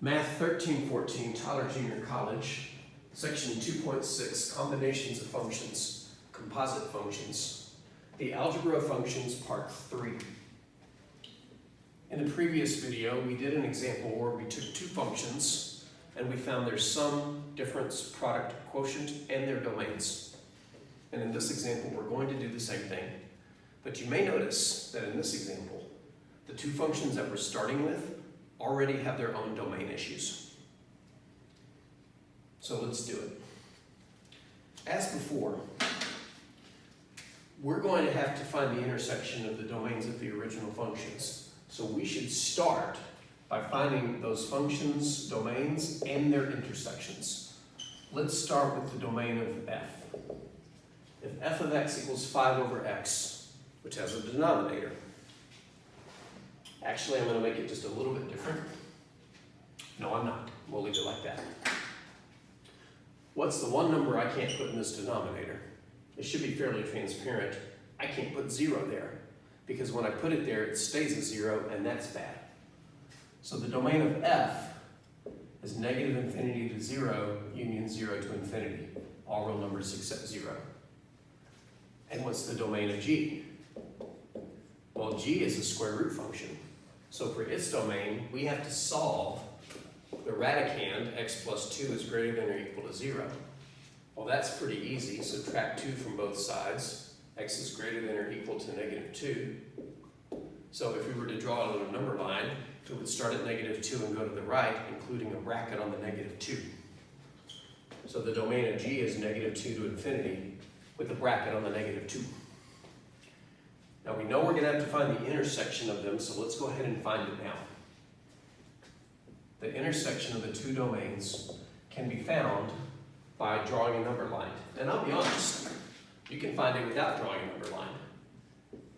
Math 1314, Tyler Junior College, Section 2.6, Combinations of Functions, Composite Functions, the Algebra of Functions, Part 3. In the previous video, we did an example where we took two functions and we found their sum, difference, product, quotient, and their domains. And in this example, we're going to do the same thing. But you may notice that in this example, the two functions that we're starting with already have their own domain issues. So let's do it. As before, we're going to have to find the intersection of the domains of the original functions. So we should start by finding those functions' domains and their intersections. Let's start with the domain of f. If f of x equals 5 over x, which has a denominator. Actually, I'm going to make it just a little bit different. No, I'm not. We'll leave it like that. What's the one number I can't put in this denominator? It should be fairly transparent. I can't put 0 there, because when I put it there, it stays a 0, and that's bad. So the domain of f is negative infinity to 0, union 0 to infinity. All real numbers except 0. And what's the domain of g? Well, g is a square root function. So for its domain, we have to solve the radicand, x plus 2 is greater than or equal to 0. Well, that's pretty easy. Subtract 2 from both sides. X is greater than or equal to negative 2. So if we were to draw a little number line, it would start at negative 2 and go to the right, including a bracket on the negative 2. So the domain of g is negative 2 to infinity with a bracket on the negative 2. Now we know we're going to have to find the intersection of them, so let's go ahead and find it now. The intersection of the two domains can be found by drawing a number line. And I'll be honest, you can find it without drawing a number line.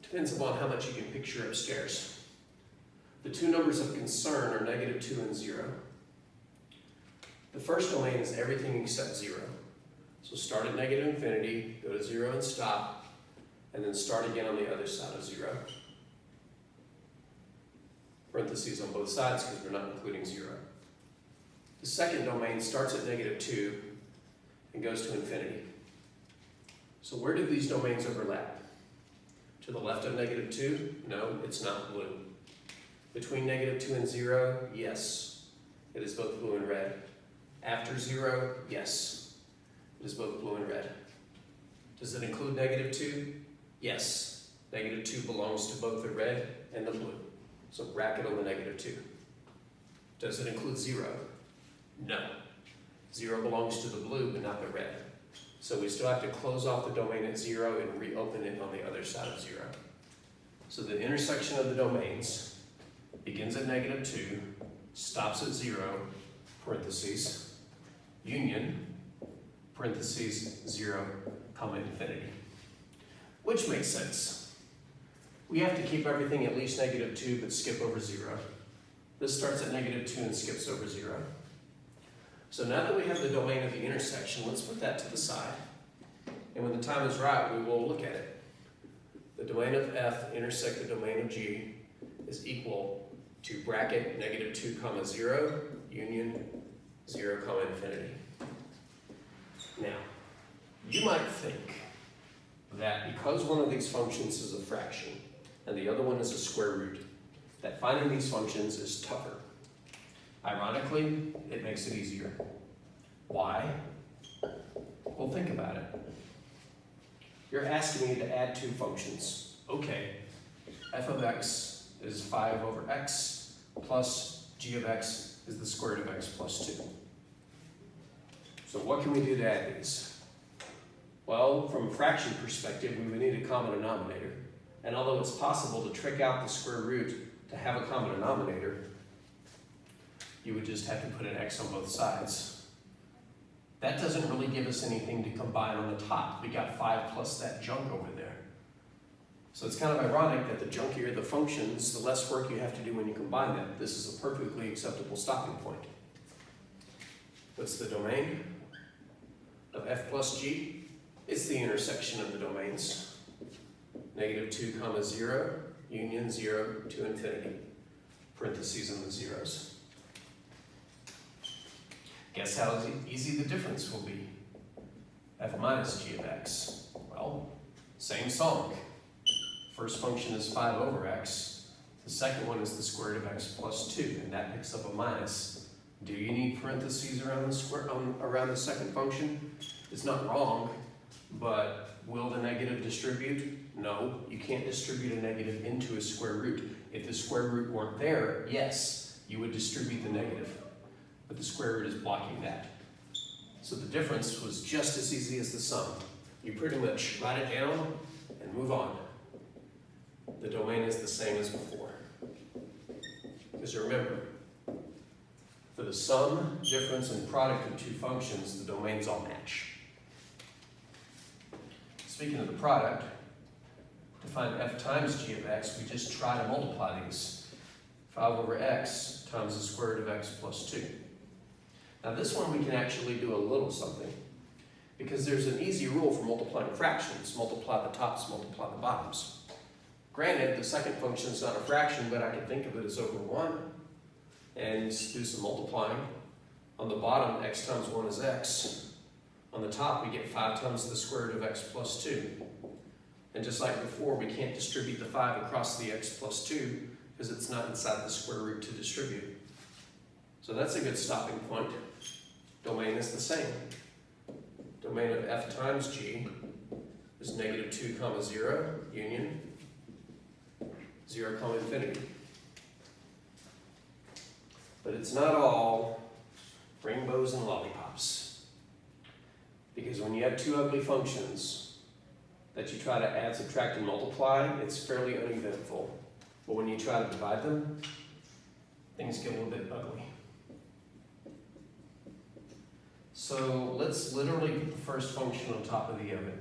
Depends upon how much you can picture upstairs. The two numbers of concern are negative 2 and 0. The first domain is everything except 0. So start at negative infinity, go to 0 and stop, and then start again on the other side of 0. Parentheses on both sides because we're not including 0. The second domain starts at negative 2 and goes to infinity. So where do these domains overlap? To the left of negative 2? No, it's not blue. Between negative 2 and 0? Yes. It is both blue and red. After 0? Yes. It is both blue and red. Does it include negative 2? Yes. Negative 2 belongs to both the red and the blue. So bracket on the negative 2. Does it include 0? No. 0 belongs to the blue but not the red. So we still have to close off the domain at 0 and reopen it on the other side of 0. So the intersection of the domains begins at negative 2, stops at 0, parentheses, union, parentheses, 0, comma, infinity. Which makes sense. We have to keep everything at least negative 2 but skip over 0. This starts at negative 2 and skips over 0. So now that we have the domain of the intersection, let's put that to the side. And when the time is right, we will look at it. The domain of f intersect the domain of g is equal to bracket negative 2 comma 0, union 0 comma infinity. Now, you might think that because one of these functions is a fraction and the other one is a square root, that finding these functions is tougher. Ironically, it makes it easier. Why? Well, think about it. You're asking me to add two functions. Okay, f of x is 5 over x plus g of x is the square root of x plus 2. So what can we do to add these? Well, from a fraction perspective, we would need a common denominator. And although it's possible to trick out the square root to have a common denominator, you would just have to put an x on both sides. That doesn't really give us anything to combine on the top. We got 5 plus that junk over there. So it's kind of ironic that the junkier the functions, the less work you have to do when you combine them. This is a perfectly acceptable stopping point. What's the domain of f plus g? It's the intersection of the domains. Negative 2 comma 0, union 0 to infinity. Parentheses and the zeros. Guess how easy the difference will be. F minus g of x. Well, same song. First function is 5 over x. The second one is the square root of x plus 2, and that picks up a minus. Do you need parentheses around the second function? It's not wrong, but will the negative distribute? No, you can't distribute a negative into a square root. If the square root weren't there, yes, you would distribute the negative, but the square root is blocking that. So the difference was just as easy as the sum. You pretty much write it down and move on. The domain is the same as before. Because remember, for the sum, difference, and product of two functions, the domains all match. Speaking of the product, to find f times g of x, we just try to multiply these. 5 over x times the square root of x plus 2. Now this one we can actually do a little something, because there's an easy rule for multiplying fractions. Multiply the tops, multiply the bottoms. Granted, the second function is not a fraction, but I can think of it as over 1 and do some multiplying. On the bottom, x times 1 is x. On the top, we get 5 times the square root of x plus 2. And just like before, we can't distribute the 5 across the x plus 2 because it's not inside the square root to distribute. So that's a good stopping point. Domain is the same. Domain of f times g is negative 2 comma 0, union 0 comma infinity. But it's not all rainbows and lollipops. Because when you have two ugly functions that you try to add, subtract, and multiply, it's fairly uneventful. But when you try to divide them, things get a little bit ugly. So let's literally put the first function on top of the other.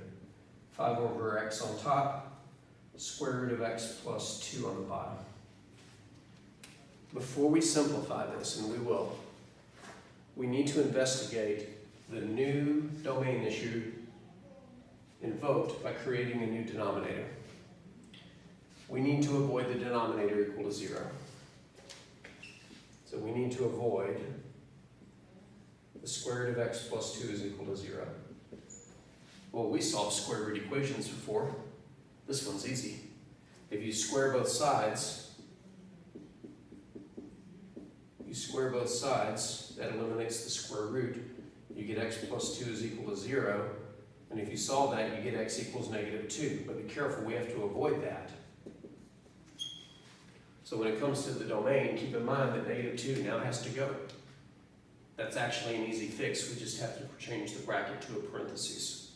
5 over x on top, square root of x plus 2 on the bottom. Before we simplify this, and we will, we need to investigate the new domain issue invoked by creating a new denominator. We need to avoid the denominator equal to 0. So we need to avoid the square root of x plus 2 is equal to 0. Well, we solved square root equations before. This one's easy. If you square both sides, that eliminates the square root. You get x plus 2 is equal to 0. And if you solve that, you get x equals negative 2. But be careful, we have to avoid that. So when it comes to the domain, keep in mind that negative 2 now has to go. That's actually an easy fix. We just have to change the bracket to a parentheses.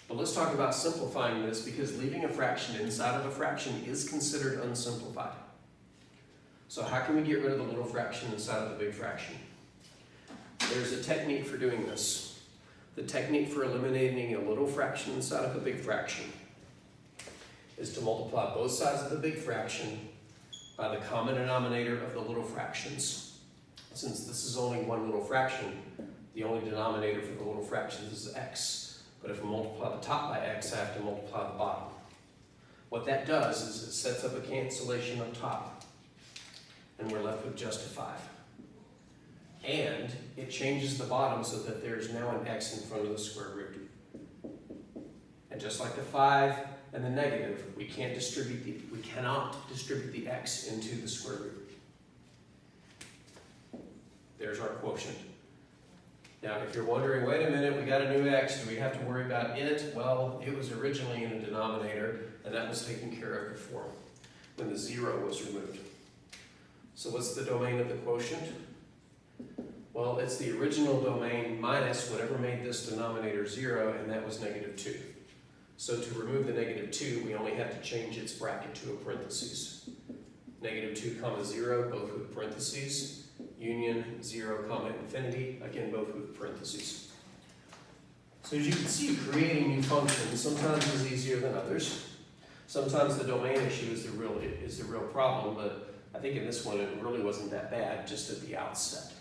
But let's talk about simplifying this, because leaving a fraction inside of a fraction is considered unsimplified. So how can we get rid of the little fraction inside of the big fraction? There's a technique for doing this. The technique for eliminating a little fraction inside of a big fraction is to multiply both sides of the big fraction by the common denominator of the little fractions. Since this is only one little fraction, the only denominator for the little fractions is x. But if I multiply the top by x, I have to multiply the bottom. What that does is it sets up a cancellation up top, and we're left with just a 5. And it changes the bottom so that there's now an x in front of the square root. And just like the 5 and the negative, we cannot distribute the x into the square root. There's our quotient. Now, if you're wondering, wait a minute, we got a new x, do we have to worry about it? Well, it was originally in a denominator, and that was taken care of before, when the 0 was removed. So what's the domain of the quotient? Well, it's the original domain minus whatever made this denominator 0, and that was negative 2. So to remove the negative 2, we only have to change its bracket to a parentheses. Negative 2 comma 0, both with parentheses. Union 0 comma infinity, again both with parentheses. So as you can see, creating new functions sometimes is easier than others. Sometimes the domain issue is the real problem, but I think in this one it really wasn't that bad just at the outset.